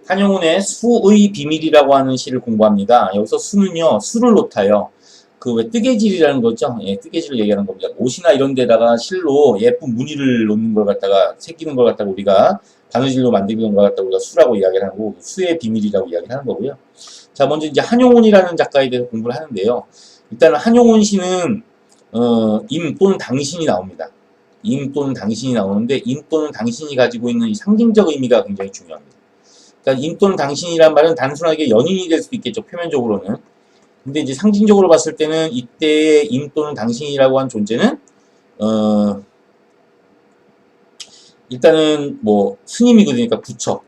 한용운의 수의 비밀이라고 하는 시를 공부합니다. 여기서 수는요, 수를 놓다요. 그 왜 뜨개질이라는 거죠? 예, 뜨개질을 얘기하는 겁니다. 옷이나 이런 데다가 실로 예쁜 무늬를 놓는 걸 갖다가, 새기는 걸 갖다가 우리가 바느질로 만드는 걸 갖다가 우리가 수라고 이야기를 하고, 수의 비밀이라고 이야기를 하는 거고요. 자, 먼저 이제 한용운이라는 작가에 대해서 공부를 하는데요. 일단 한용운 씨는, 임 또는 당신이 나옵니다. 임 또는 당신이 나오는데, 임 또는 당신이 가지고 있는 이 상징적 의미가 굉장히 중요합니다. 그러니까 임 또는 당신이란 말은 단순하게 연인이 될 수도 있겠죠, 표면적으로는. 근데 이제 상징적으로 봤을 때는 이때의 임 또는 당신이라고 한 존재는 일단은 뭐 스님이거든요. 그러니까 부처가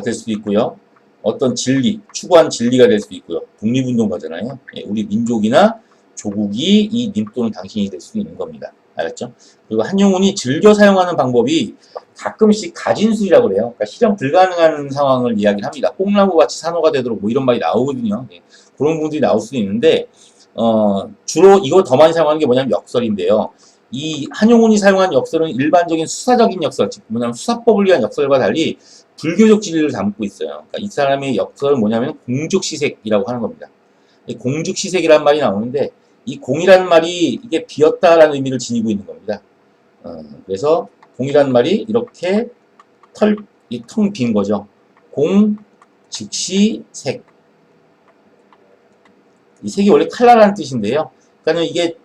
될 수도 있고요. 어떤 진리, 추구한 진리가 될 수도 있고요. 독립운동가잖아요. 예, 우리 민족이나 조국이 이 님 또는 당신이 될 수도 있는 겁니다. 알았죠? 그리고 한용운이 즐겨 사용하는 방법이 가끔씩 가진수라고 그래요. 그러니까 실현 불가능한 상황을 이야기를 합니다. 뽕나무같이 산호가 되도록 뭐 이런 말이 나오거든요. 예, 그런 분들이 나올 수도 있는데 주로 이거 더 많이 사용하는 게 뭐냐면 역설인데요. 이 한용운이 사용한 역설은 일반적인 수사적인 역설, 즉 뭐냐면 수사법을 위한 역설과 달리 불교적 진리를 담고 있어요. 그러니까 이 사람의 역설은 뭐냐면 공죽시색이라고 하는 겁니다. 공죽시색이라는 말이 나오는데 이 공이라는 말이 이게 비었다라는 의미를 지니고 있는 겁니다. 그래서 공이라는 말이 이렇게 텅 빈 거죠. 공, 즉시, 색. 이 색이 원래 칼라라는 뜻인데요. 그러니까 이게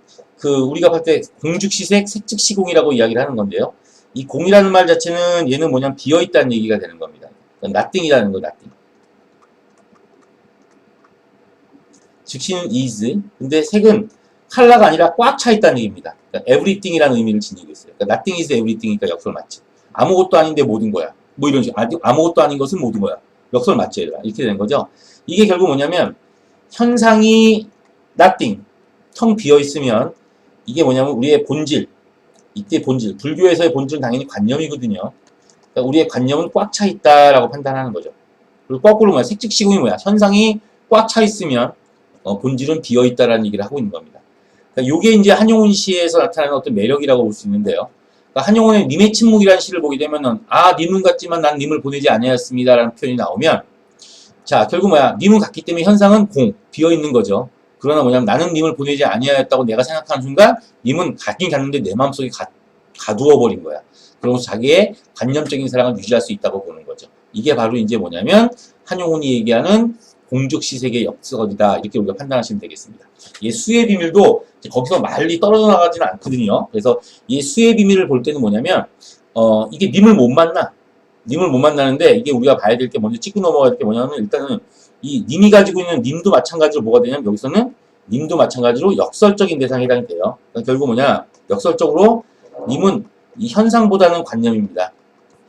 우리가 볼 때 공즉시색, 색즉시공이라고 이야기를 하는 건데요. 이 공이라는 말 자체는 얘는 뭐냐면 비어있다는 얘기가 되는 겁니다. 그러니까 nothing이라는 거, nothing. 즉시는 is. 근데 색은 칼라가 아니라 꽉 차 있다는 얘기입니다. 그러니까 everything이라는 의미를 지니고 있어요. 그러니까 nothing is everything이니까 역설 맞지. 아무것도 아닌데 모든 거야. 뭐 이런 식으로. 아무것도 아닌 것은 모든 거야. 역설 맞지, 얘들아. 이렇게 되는 거죠. 이게 결국 뭐냐면 현상이 nothing, 텅 비어 있으면 이게 뭐냐면 우리의 본질, 이때 본질, 불교에서의 본질은 당연히 관념이거든요. 그러니까 우리의 관념은 꽉 차 있다라고 판단하는 거죠. 그리고 거꾸로 뭐야? 색즉시공이 뭐야? 현상이 꽉 차 있으면 본질은 비어 있다라는 얘기를 하고 있는 겁니다. 그러니까 이게 이제 한용운 시에서 나타나는 어떤 매력이라고 볼 수 있는데요. 그러니까 한용운의 님의 침묵이라는 시를 보게 되면은 님은 같지만 난 님을 보내지 아니하였습니다라는 표현이 나오면 자, 결국 뭐야? 님은 같기 때문에 현상은 공, 비어 있는 거죠. 그러나 뭐냐면 나는 님을 보내지 아니하였다고 내가 생각하는 순간 님은 갔긴 갔는데 내 마음속에 가두어 버린 거야. 그러면서 자기의 관념적인 사랑을 유지할 수 있다고 보는 거죠. 이게 바로 이제 뭐냐면 한용운이 얘기하는 공즉시색의 역설이다. 이렇게 우리가 판단하시면 되겠습니다. 이 수의 비밀도 거기서 말리 떨어져 나가지는 않거든요. 그래서 이 수의 비밀을 볼 때는 뭐냐면 이게 님을 못 만나. 님을 못 만나는데 이게 우리가 봐야 될 게 먼저 찍고 넘어가야 될 게 뭐냐면 일단은 이 님이 가지고 있는 님도 마찬가지로 뭐가 되냐면 여기서는 님도 마찬가지로 역설적인 대상에 해당이 돼요. 그러니까 결국 뭐냐? 역설적으로 님은 이 현상보다는 관념입니다.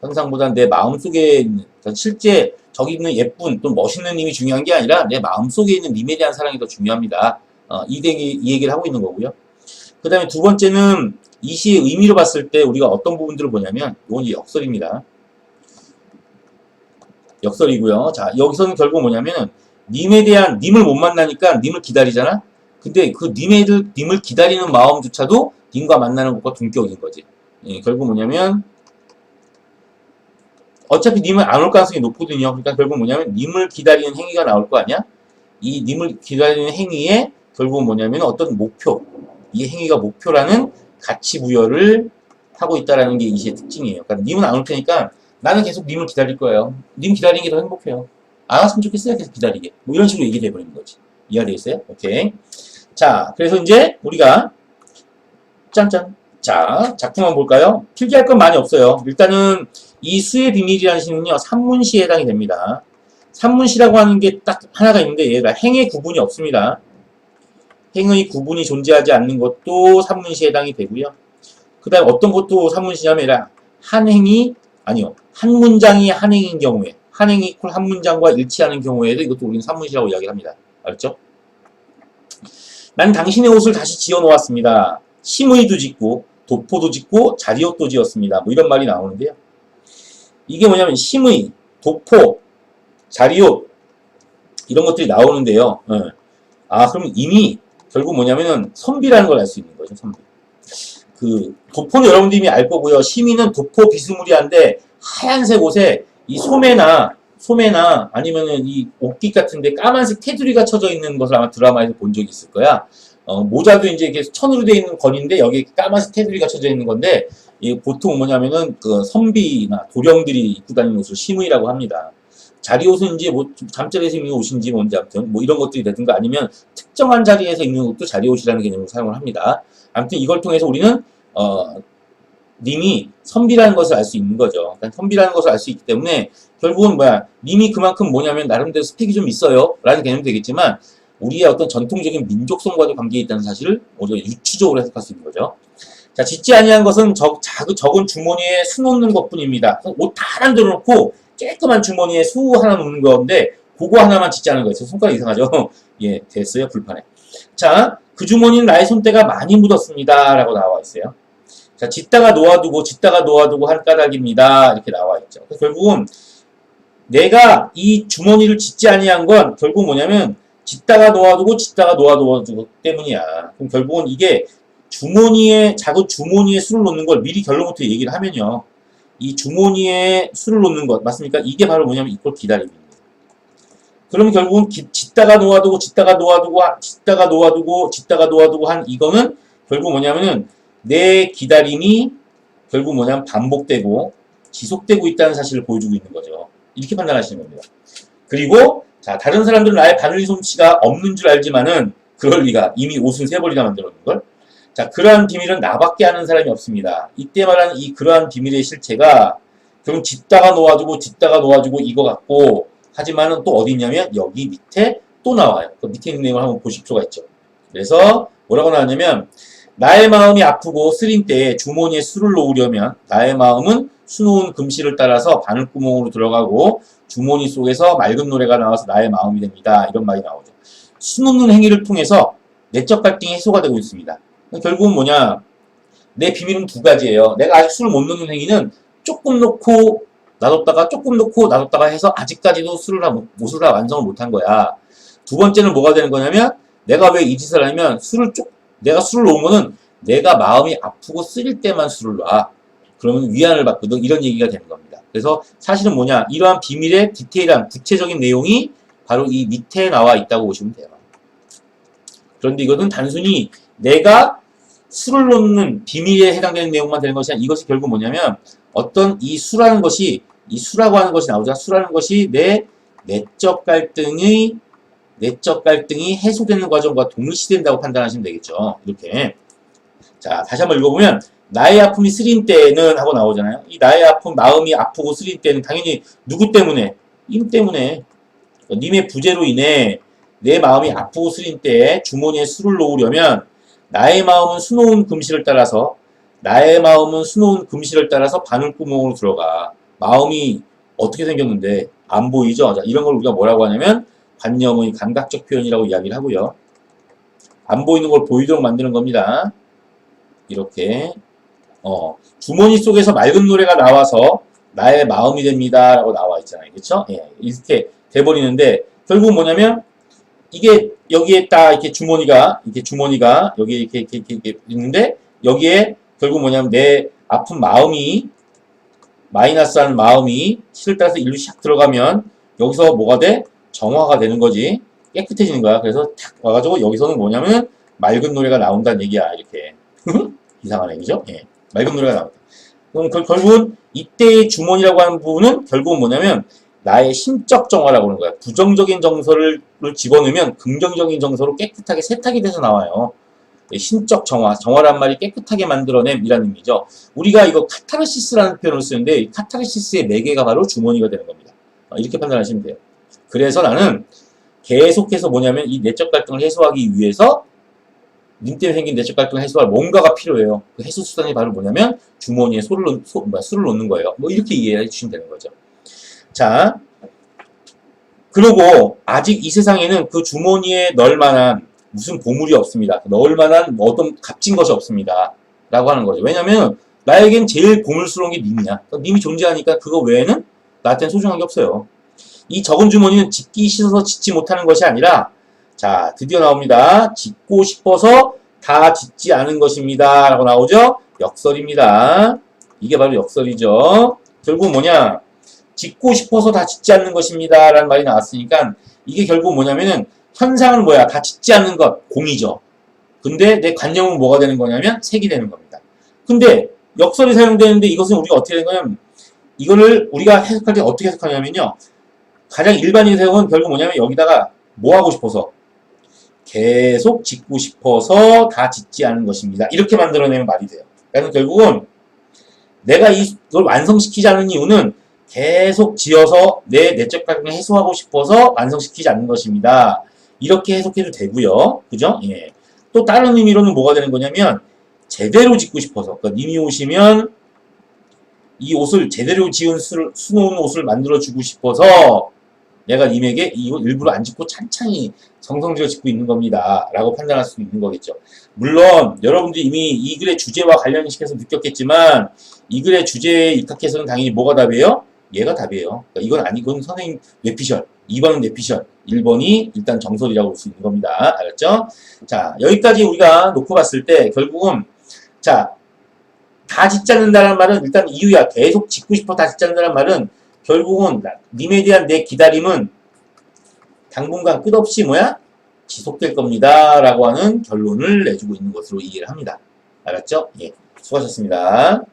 현상보다는 내 마음속에 있는, 그러니까 실제 저기 있는 예쁜 또 멋있는 님이 중요한 게 아니라 내 마음속에 있는 님에 대한 사랑이 더 중요합니다. 이 얘기를 하고 있는 거고요. 그 다음에 두 번째는 이 시의 의미로 봤을 때 우리가 어떤 부분들을 보냐면 이건 이제 역설입니다. 역설이고요. 자, 여기서는 결국 뭐냐면 님에 대한 님을 못 만나니까 님을 기다리잖아. 근데 그 님을 기다리는 마음조차도 님과 만나는 것과 동격인 거지. 예, 결국 뭐냐면 어차피 님은 안 올 가능성이 높거든요. 그러니까 결국 뭐냐면 님을 기다리는 행위가 나올 거 아니야? 이 님을 기다리는 행위에 결국 뭐냐면 어떤 목표, 이 행위가 목표라는 가치 부여를 하고 있다라는 게 이 시의 특징이에요. 그러니까 님은 안 올 테니까 나는 계속 님을 기다릴 거예요. 님 기다리는 게 더 행복해요. 안 왔으면 좋겠어요. 계속 기다리게. 뭐 이런 식으로 얘기를 해버리는 거지. 이해되겠어요? 오케이. 자, 그래서 이제 우리가 짠짠. 자, 작품 한번 볼까요? 필기할 건 많이 없어요. 일단은 이 수의 비밀이라는 시는요, 산문시에 해당이 됩니다. 산문시라고 하는 게 딱 하나가 있는데 얘가 행의 구분이 없습니다. 행의 구분이 존재하지 않는 것도 산문시에 해당이 되고요. 그 다음에 어떤 것도 산문시냐면 한 행이 아니요. 한 문장이 한 행인 경우에 한 행이 이퀄 한 문장과 일치하는 경우에도 이것도 우리는 산문시라고 이야기합니다. 알았죠? 난 당신의 옷을 다시 지어 놓았습니다. 심의도 짓고 도포도 짓고 자리옷도 지었습니다. 뭐 이런 말이 나오는데요. 이게 뭐냐면 심의, 도포, 자리옷 이런 것들이 나오는데요. 그럼 이미 결국 뭐냐면은 선비라는 걸 알 수 있는 거죠. 선비. 그 도포는 여러분들이 이미 알 거고요. 심의는 도포 비스무리한데 하얀색 옷에 이 소매나 소매나 아니면은 이 옷깃 같은데 까만색 테두리가 쳐져 있는 것을 아마 드라마에서 본 적이 있을 거야. 모자도 이제 이게 천으로 되어 있는 건인데 여기에 까만색 테두리가 쳐져 있는 건데 이 보통 뭐냐면은 그 선비나 도령들이 입고 다니는 옷을 시무이라고 합니다. 자리 옷인지 뭐 잠자리에서 입는 옷인지 뭔지 아무튼 뭐 이런 것들이 되든가 아니면 특정한 자리에서 입는 옷도 자리 옷이라는 개념으로 사용을 합니다. 아무튼 이걸 통해서 우리는 님이 선비라는 것을 알 수 있는 거죠. 그러니까 선비라는 것을 알 수 있기 때문에 결국은 뭐야, 님이 그만큼 뭐냐면 나름대로 스펙이 좀 있어요 라는 개념이 되겠지만 우리의 어떤 전통적인 민족성과도 관계에 있다는 사실을 우리가 유추적으로 해석할 수 있는 거죠. 자, 짓지 아니한 것은 적은 주머니에 수 놓는 것뿐입니다. 옷 다 하나 들어놓고 깨끗한 주머니에 수 하나 놓는 건데 그거 하나만 짓지 않은 거예요. 손가락 이상하죠? 예, 됐어요. 불판에. 자, 그 주머니는 나의 손때가 많이 묻었습니다 라고 나와 있어요. 자, 짓다가 놓아두고 한 까닭입니다. 이렇게 나와 있죠. 결국은 내가 이 주머니를 짓지 아니한 건 결국 뭐냐면 짓다가 놓아두고 때문이야. 그럼 결국은 이게 작은 주머니에 술을 놓는 걸 미리 결론부터 얘기를 하면요. 이 주머니에 술을 놓는 것 맞습니까? 이게 바로 뭐냐면 이걸 기다림입니다. 그러면 결국은 짓다가 놓아두고 한 이거는 결국 뭐냐면은 내 기다림이 결국 뭐냐면 반복되고 지속되고 있다는 사실을 보여주고 있는 거죠. 이렇게 판단하시는 겁니다. 그리고 자, 다른 사람들은 나의 바늘 솜씨가 없는 줄 알지만은 그럴 리가. 이미 옷은 3벌이나 만들어 놓은 걸. 자, 그러한 비밀은 나밖에 아는 사람이 없습니다. 이때 말하는 그러한 비밀의 실체가 결국 짓다가 놓아주고 이거 같고 하지만은 또 어디 있냐면 여기 밑에 또 나와요. 그 밑에 있는 내용을 한번 보실 필요가 있죠. 그래서 뭐라고 나왔냐면 나의 마음이 아프고 쓰린 때에 주머니에 술을 놓으려면 나의 마음은 수놓은 금실을 따라서 바늘구멍으로 들어가고 주머니 속에서 맑은 노래가 나와서 나의 마음이 됩니다. 이런 말이 나오죠. 수놓는 행위를 통해서 내적 갈등이 해소가 되고 있습니다. 결국은 뭐냐, 내 비밀은 두 가지예요. 내가 아직 술을 못 넣는 행위는 조금 넣고 놔뒀다가 해서 아직까지도 옷을 다 완성을 못한 거야. 두 번째는 뭐가 되는 거냐면 내가 왜 이 짓을 하냐면 내가 술을 놓은 거는 내가 마음이 아프고 쓰릴 때만 술을 놔. 그러면 위안을 받거든. 이런 얘기가 되는 겁니다. 그래서 사실은 뭐냐, 이러한 비밀의 디테일한 구체적인 내용이 바로 이 밑에 나와 있다고 보시면 돼요. 그런데 이것은 단순히 내가 술을 놓는 비밀에 해당되는 내용만 되는 것이 아니라 이것이 결국 뭐냐면 어떤 이 수라는 것이 수라고 하는 것이 나오죠. 수라는 것이 내 내적 갈등이 해소되는 과정과 동일시된다고 판단하시면 되겠죠. 이렇게. 자, 다시 한번 읽어보면 나의 아픔이 쓰린 때는 하고 나오잖아요. 이 나의 아픔, 마음이 아프고 쓰린 때는 당연히 누구 때문에? 임 때문에. 님의 부재로 인해 내 마음이 아프고 쓰린 때에 주머니에 술을 놓으려면 나의 마음은 수놓은 금실을 따라서 바늘구멍으로 들어가. 마음이 어떻게 생겼는데 안 보이죠? 자, 이런 걸 우리가 뭐라고 하냐면 관념의 감각적 표현이라고 이야기를 하고요. 안 보이는 걸 보이도록 만드는 겁니다. 이렇게 주머니 속에서 맑은 노래가 나와서 나의 마음이 됩니다 라고 나와 있잖아요. 그렇죠? 예, 이렇게 돼버리는데 결국 뭐냐면 이게 여기에 딱 이렇게 주머니가 여기에 이렇게 있는데 여기에 결국 뭐냐면 내 아픈 마음이 마이너스한 마음이 실을 따라서 일로 샥 들어가면 여기서 뭐가 돼? 정화가 되는 거지. 깨끗해지는 거야. 그래서 탁 와가지고 여기서는 뭐냐면 맑은 노래가 나온다는 얘기야. 이렇게. 이상하네. 그죠? 예. 맑은 노래가 나온다. 그럼 결국은 이때의 주머니라고 하는 부분은 결국은 뭐냐면 나의 심적 정화라고 하는 거야. 부정적인 정서를 집어넣으면 긍정적인 정서로 깨끗하게 세탁이 돼서 나와요. 심적 정화란 말이 깨끗하게 만들어냄이라는 의미죠. 우리가 이거 카타르시스라는 표현을 쓰는데 이 카타르시스의 매개가 바로 주머니가 되는 겁니다. 이렇게 판단하시면 돼요. 그래서 나는 계속해서 뭐냐면 이 내적 갈등을 해소하기 위해서 님 때문에 생긴 내적 갈등을 해소할 뭔가가 필요해요. 그 해소 수단이 바로 뭐냐면 주머니에 술을 놓는 거예요. 뭐 이렇게 이해해 주시면 되는 거죠. 자, 그리고 아직 이 세상에는 그 주머니에 넣을 만한 무슨 보물이 없습니다. 넣을 만한 어떤 값진 것이 없습니다. 라고 하는 거죠. 왜냐면 나에겐 제일 보물스러운 게 님이야. 님이 존재하니까 그거 외에는 나한테는 소중한 게 없어요. 이 적은 주머니는 짓기 싫어서 짓지 못하는 것이 아니라 자, 드디어 나옵니다. 짓고 싶어서 다 짓지 않은 것입니다. 라고 나오죠. 역설입니다. 이게 바로 역설이죠. 결국 뭐냐? 짓고 싶어서 다 짓지 않는 것입니다. 라는 말이 나왔으니까 이게 결국 뭐냐면은 현상은 뭐야? 다 짓지 않는 것, 공이죠. 근데 내 관념은 뭐가 되는 거냐면 색이 되는 겁니다. 근데 역설이 사용되는데 이것은 우리가 어떻게 되는 거냐면 이거를 우리가 해석할 때 어떻게 해석하냐면요. 가장 일반인 해석은 결국 뭐냐면 여기다가 뭐 하고 싶어서 계속 짓고 싶어서 다 짓지 않은 것입니다. 이렇게 만들어내면 말이 돼요. 그래서 결국은 내가 이걸 완성시키지 않는 이유는 계속 지어서 내 내적 갈등을 해소하고 싶어서 완성시키지 않는 것입니다. 이렇게 해석해도 되고요. 그죠? 예. 또 다른 의미로는 뭐가 되는 거냐면 제대로 짓고 싶어서. 그러니까 님이 오시면 이 옷을 제대로 지은 수놓은 옷을 만들어주고 싶어서 내가 님에게 이 옷 일부러 안 짓고 찬찬히 정성들여 짓고 있는 겁니다. 라고 판단할 수 있는 거겠죠. 물론 여러분들이 이미 이 글의 주제와 관련시켜서 느꼈겠지만 이 글의 주제에 입각해서는 당연히 뭐가 답이에요? 얘가 답이에요. 그러니까 이건 아니건 선생님 뇌피셜, 2번은 뇌피셜, 1번이 일단 정설이라고 볼 수 있는 겁니다. 알았죠? 자, 여기까지 우리가 놓고 봤을 때 결국은 자, 다 짓지 않는다는 말은 일단 이유야. 계속 짓고 싶어 다 짓지 않는다는 말은 결국은 님에 대한 내 기다림은 당분간 끝없이 뭐야? 지속될 겁니다. 라고 하는 결론을 내주고 있는 것으로 이해를 합니다. 알았죠? 예. 수고하셨습니다.